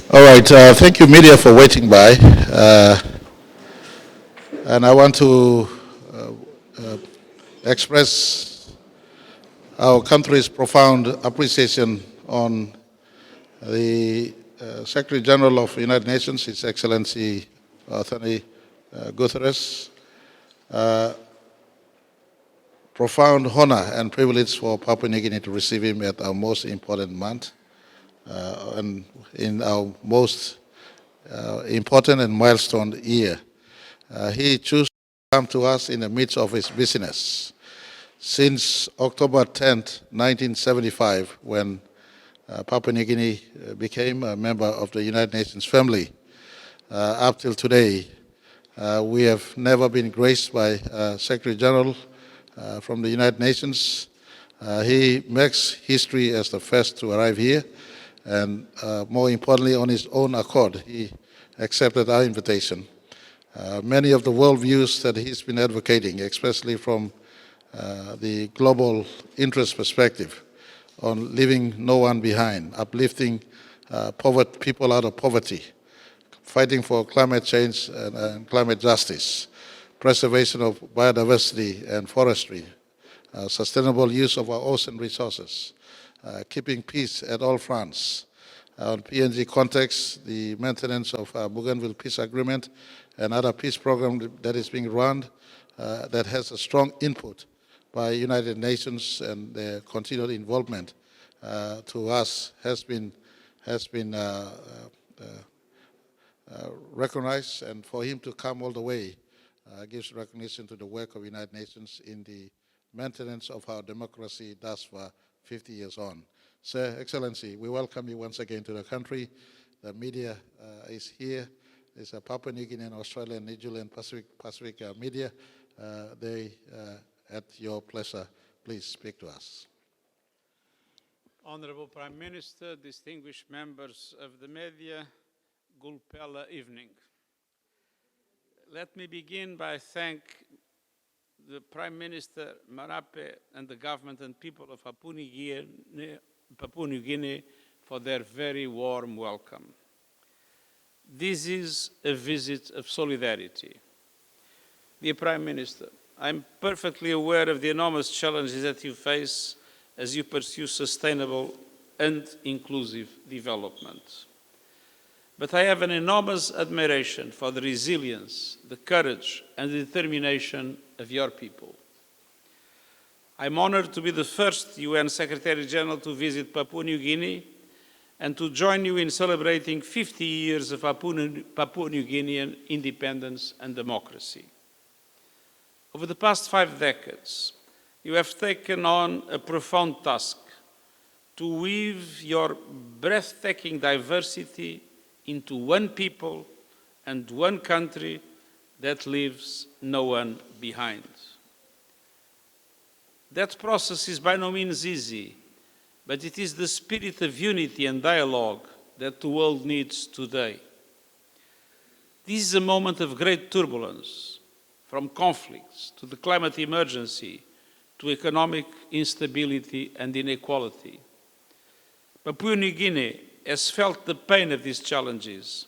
All right, thank you, media, for waiting by. And I want to express our country's profound appreciation on the Secretary General of the United Nations, His Excellency Antonio Guterres. Profound honor and privilege for Papua New Guinea to receive him at our most important month and in our most important and milestone year. He chose to come to us in the midst of his business. Since October 10th, 1975, when Papua New Guinea became a member of the United Nations family, up till today, we have never been graced by Secretary General from the United Nations. He makes history as the first to arrive here, and more importantly, on his own accord, he accepted our invitation. Many of the worldviews that he's been advocating, especially from the global interest perspective on leaving no one behind, uplifting people out of poverty, fighting for climate change and climate justice, preservation of biodiversity and forestry, sustainable use of our ocean resources, keeping peace at all fronts. On PNG context, the maintenance of Bougainville Peace Agreement and other peace program that is being run that has a strong input by United Nations, and their continued involvement to us has been recognized, and for him to come all the way gives recognition to the work of United Nations in the maintenance of our democracy thus far 50 years on. Sir, Excellency, we welcome you once again to the country. The media is here. There's a Papua New Guinean, Australian, New Zealand, Pacific media. They, at your pleasure, please speak to us. Honorable Prime Minister, distinguished members of the media, Gulpela evening. Let me begin by thanking the Prime Minister Marape and the government and people of Papua New Guinea for their very warm welcome. This is a visit of solidarity. Dear Prime Minister, I'm perfectly aware of the enormous challenges that you face as you pursue sustainable and inclusive development. But I have an enormous admiration for the resilience, the courage, and the determination of your people. I'm honored to be the first UN Secretary General to visit Papua New Guinea and to join you in celebrating 50 years of Papua New Guinean independence and democracy. Over the past 5 decades, you have taken on a profound task to weave your breathtaking diversity into one people and one country that leaves no one behind. That process is by no means easy, but it is the spirit of unity and dialogue that the world needs today. This is a moment of great turbulence, from conflicts to the climate emergency to economic instability and inequality. Papua New Guinea has felt the pain of these challenges,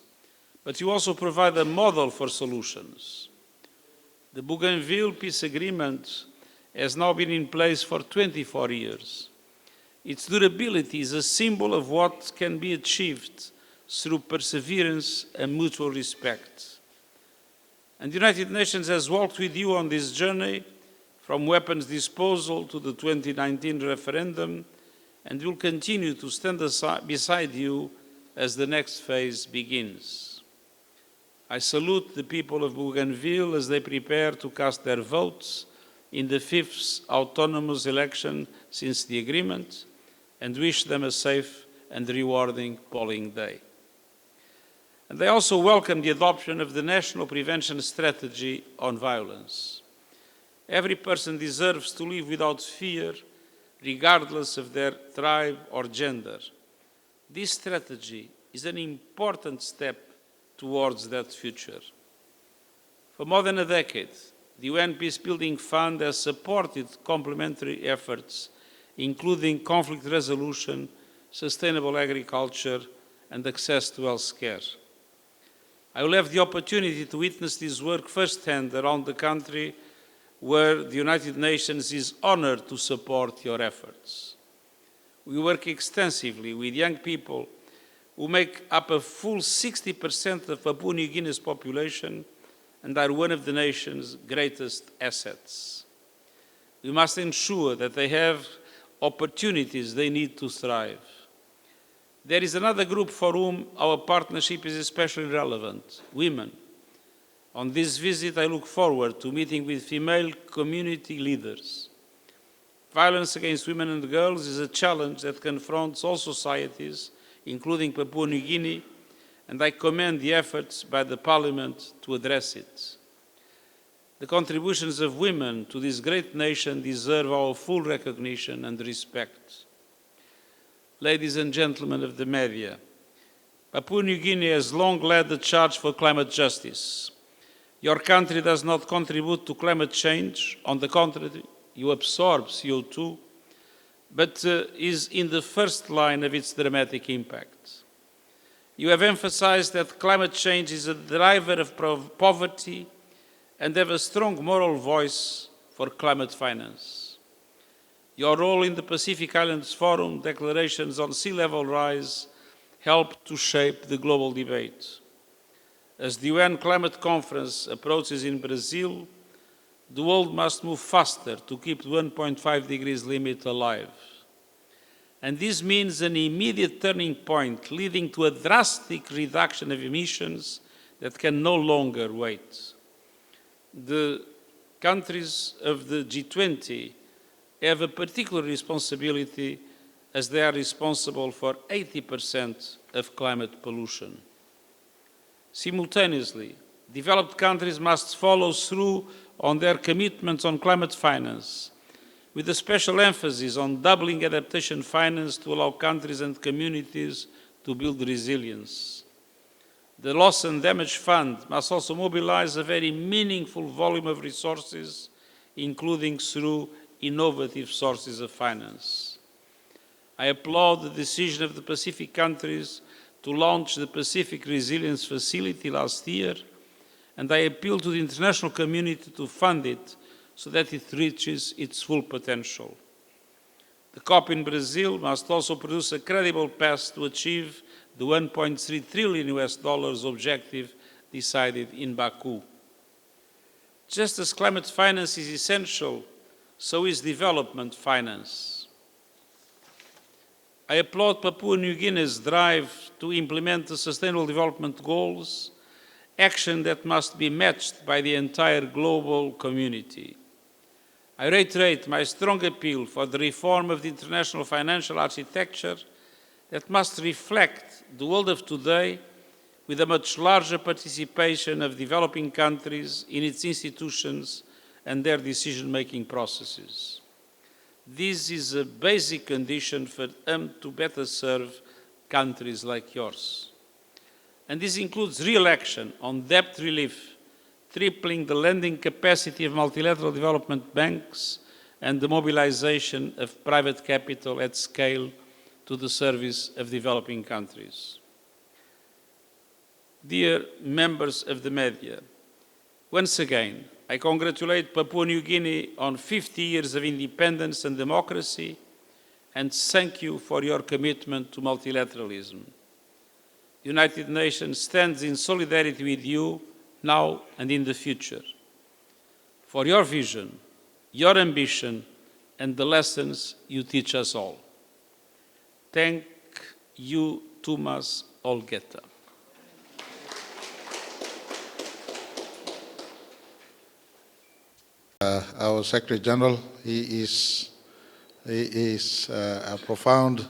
but you also provide a model for solutions. The Bougainville Peace Agreement has now been in place for 24 years. Its durability is a symbol of what can be achieved through perseverance and mutual respect. And the United Nations has walked with you on this journey, from weapons disposal to the 2019 referendum, and will continue to stand beside you as the next phase begins. I salute the people of Bougainville as they prepare to cast their votes in the 5th autonomous election since the agreement, and wish them a safe and rewarding polling day. And I also welcome the adoption of the National Prevention Strategy on Violence. Every person deserves to live without fear, regardless of their tribe or gender. This strategy is an important step towards that future. For more than a decade, the UN Peacebuilding Fund has supported complementary efforts, including conflict resolution, sustainable agriculture, and access to health care. I will have the opportunity to witness this work firsthand around the country, where the United Nations is honored to support your efforts. We work extensively with young people who make up a full 60% of Papua New Guinea's population and are one of the nation's greatest assets. We must ensure that they have opportunities they need to thrive. There is another group for whom our partnership is especially relevant: women. On this visit, I look forward to meeting with female community leaders. Violence against women and girls is a challenge that confronts all societies, including Papua New Guinea, and I commend the efforts by the Parliament to address it. The contributions of women to this great nation deserve our full recognition and respect. Ladies and gentlemen of the media, Papua New Guinea has long led the charge for climate justice. Your country does not contribute to climate change. On the contrary, you absorb CO2, but is in the first line of its dramatic impact. You have emphasized that climate change is a driver of poverty and have a strong moral voice for climate finance. Your role in the Pacific Islands Forum declarations on sea level rise helped to shape the global debate. As the UN Climate Conference approaches in Brazil, the world must move faster to keep the 1.5 degrees limit alive. And this means an immediate turning point leading to a drastic reduction of emissions that can no longer wait. The countries of the G20 have a particular responsibility, as they are responsible for 80% of climate pollution. Simultaneously, developed countries must follow through on their commitments on climate finance, with a special emphasis on doubling adaptation finance to allow countries and communities to build resilience. The Loss and Damage Fund must also mobilize a very meaningful volume of resources, including through innovative sources of finance. I applaud the decision of the Pacific countries to launch the Pacific Resilience Facility last year, and I appeal to the international community to fund it so that it reaches its full potential. The COP in Brazil must also produce a credible path to achieve the $1.3 trillion objective decided in Baku. Just as climate finance is essential, so is development finance. I applaud Papua New Guinea's drive to implement the Sustainable Development Goals, action that must be matched by the entire global community. I reiterate my strong appeal for the reform of the international financial architecture that must reflect the world of today, with a much larger participation of developing countries in its institutions and their decision-making processes. This is a basic condition for them to better serve countries like yours. And this includes real action on debt relief, tripling the lending capacity of multilateral development banks, and the mobilization of private capital at scale to the service of developing countries. Dear members of the media, once again, I congratulate Papua New Guinea on 50 years of independence and democracy, and thank you for your commitment to multilateralism. The United Nations stands in solidarity with you now and in the future, for your vision, your ambition, and the lessons you teach us all. Thank you, Tumas Olgeta. Our Secretary General, he is a profound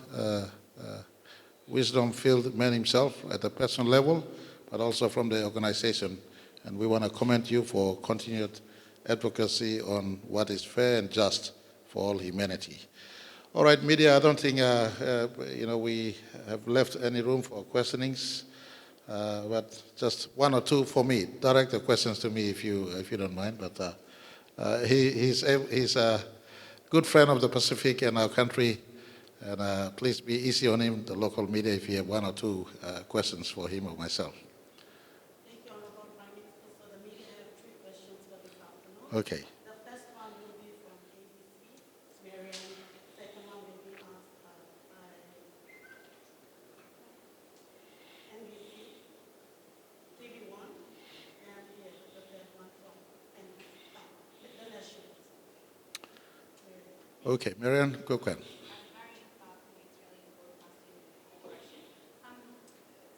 wisdom-filled man himself at a personal level, but also from the organization. And we want to commend you for continued advocacy on what is fair and just for all humanity. All right, media, I don't think we have left any room for questionings, but just one or two for me. Direct the questions to me if you don't mind. But he's a good friend of the Pacific and our country, And please be easy on him, the local media, if you have one or two questions for him or myself. Thank you, Honorable Prime Minister. So the media have three questions for this afternoon. Okay. The first one will be from ABC, Marianne. The second one will be asked by NBC, TV1, and yes, the third one from NBC, the National. Okay, Marianne, go ahead.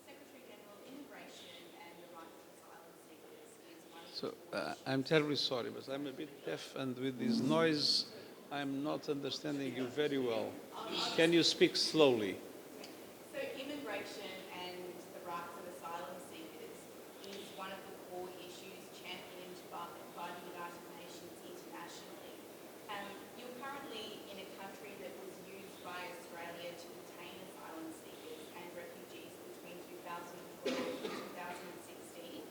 Secretary General, immigration and the rights of asylum seekers is one of So I'm terribly sorry, but I'm a bit deaf, and with this noise, I'm not understanding you very well. Can you speak slowly? So immigration and the rights of asylum seekers is one of the core issues championed by the United Nations internationally. You're currently in a country that was used by Australia to detain asylum seekers and refugees between 2012 and 2016.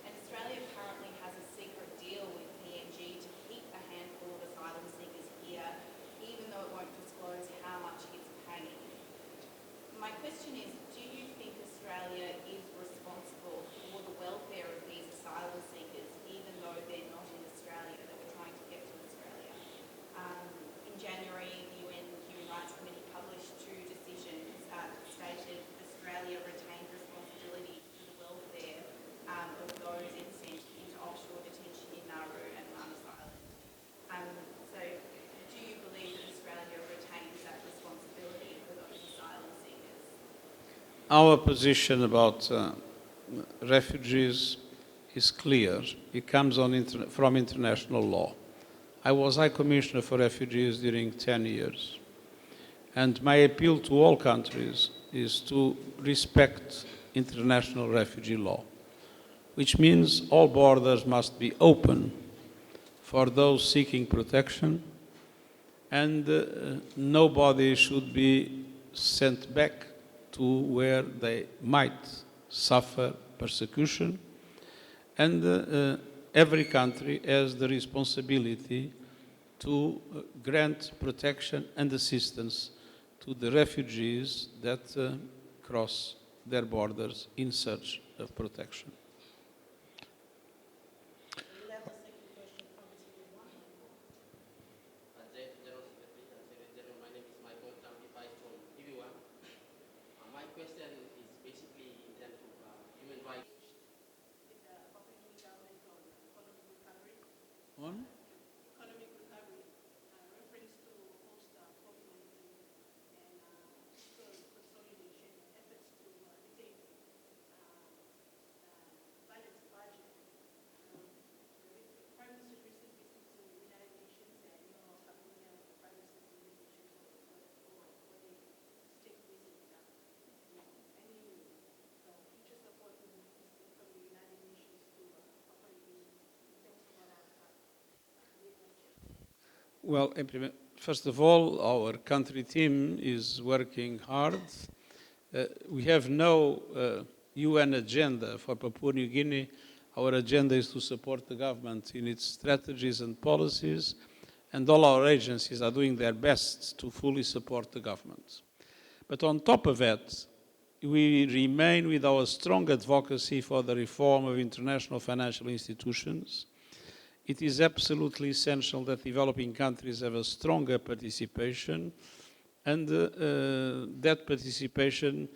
And Australia currently has a secret deal with PNG to keep a handful of asylum seekers here, even though it won't disclose how much it's paying. My question is, do you think Australia is responsible for the welfare of these asylum seekers, even though they're not in Australia, that we're trying to get to Australia? In January, the UN Human Rights Committee published two decisions that stated Australia retained responsibility for the welfare of those sent into offshore detention in Nauru and Manus Island. So do you believe that Australia retains that responsibility for those asylum seekers? Our position about refugees is clear. It comes from international law. I was High Commissioner for Refugees during 10 years. And my appeal to all countries is to respect international refugee law, which means all borders must be open for those seeking protection, and nobody should be sent back to where they might suffer persecution. And every country has the responsibility to grant protection and assistance to the refugees that cross their borders in search of protection. We'll have the second question from TV1. General Secretary and Secretary General, my name is Michael Tampipai from TV1. My question is basically in terms of human rights. With the Papua New Guinea government on economic recovery. On? Economic recovery, reference to post-COVID-19 and consolidation efforts to retain balanced budget. The Prime Minister's recent visit to the United Nations and Papua the Prime Minister's recent issues for the state visit. Any future support from the United Nations to Papua New Guinea in terms of our Well, first of all, our country team is working hard. We have no UN agenda for Papua New Guinea. Our agenda is to support the government in its strategies and policies, and all our agencies are doing their best to fully support the government. But on top of that, we remain with our strong advocacy for the reform of international financial institutions. It is absolutely essential that developing countries have a stronger participation, and that participation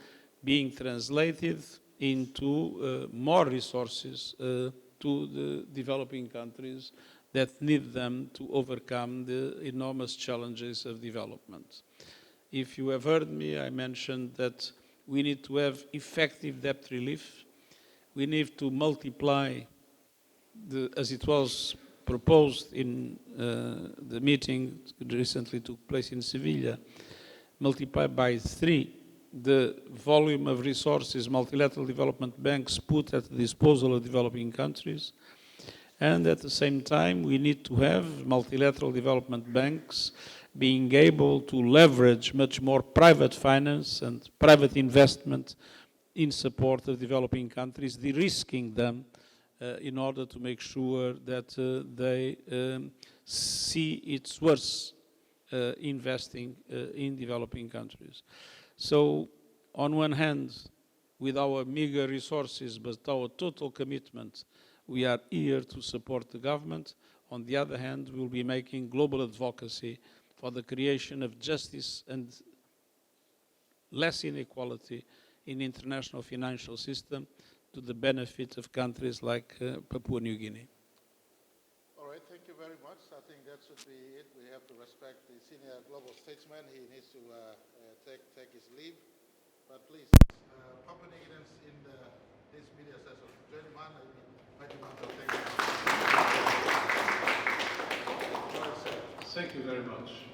being translated into more resources to the developing countries that need them to overcome the enormous challenges of development. If you have heard me, I mentioned that we need to have effective debt relief. We need to multiply, as it was proposed in the meeting that recently took place in Sevilla, multiply by 3 the volume of resources multilateral development banks put at the disposal of developing countries. And at the same time, we need to have multilateral development banks being able to leverage much more private finance and private investment in support of developing countries, de-risking them in order to make sure that they see it's worth investing in developing countries. So, on one hand, with our meager resources, but our total commitment, we are here to support the government. On the other hand, we'll be making global advocacy for the creation of justice and less inequality in the international financial system to the benefit of countries like Papua New Guinea. All right, thank you very much. I think that should be it. We have to respect the senior global statesman. He needs to take his leave. But please, Papua New Guineans in this media session, join man. Thank you. Thank you very much.